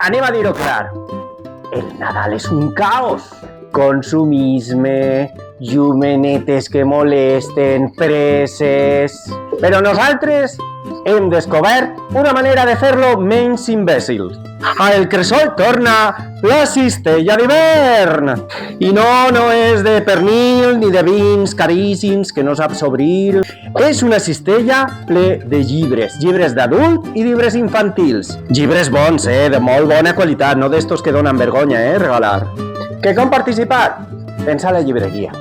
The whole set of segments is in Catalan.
anem a dir-ho clar. El Nadal és un caos. Consumisme, llumenetes que molesten, presses... Però nosaltres hem descobert una manera de fer-lo menys imbècil. A El Cresol torna la cistella d'hivern! I no és de pernil ni de vins caríssims que no saps obrir. És una cistella ple de llibres, llibres d'adult i llibres infantils. Llibres bons, de molt bona qualitat, no d'estos que donen vergonya, regalar. Que com participar? Pensa a la llibreria.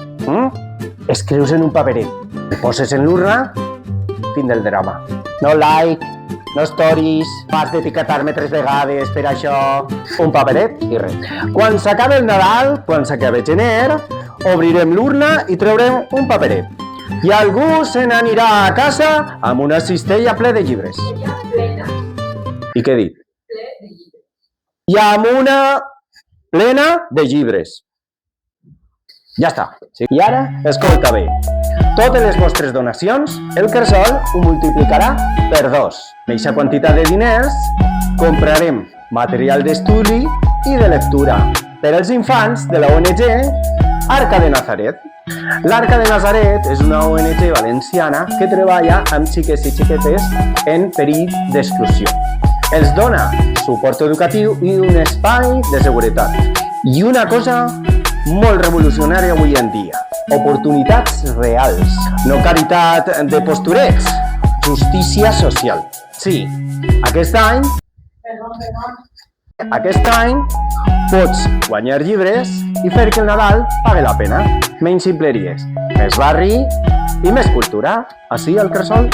Escrius en un paperet, el poses en l'urna, fin del drama. No like, no stories, has d'etiquetar-me 3 vegades per això, un paperet i res. Quan s'acabi el Nadal, quan s'acabi gener, obrirem l'urna i traurem un paperet. I algú se n'anirà a casa amb una cistella ple de llibres. I què he dit? I amb una plena de llibres. Ja està. I ara, escolta bé. Totes les vostres donacions, el Cresol ho multiplicarà per 2. Amb aquesta quantitat de diners, comprarem material d'estudi i de lectura per als infants de la ONG Arca de Nazaret. L'Arca de Nazaret és una ONG valenciana que treballa amb xiques i xiquetes en perill d'exclusió. Els dona suport educatiu i un espai de seguretat. I una cosa molt revolucionària avui en dia. Oportunitats reals. No caritat de posturets. Justícia social. Sí, aquest any pots guanyar llibres i fer que el Nadal pague la pena. Menys ximpleries, més barri i més cultura. Així al Cresol.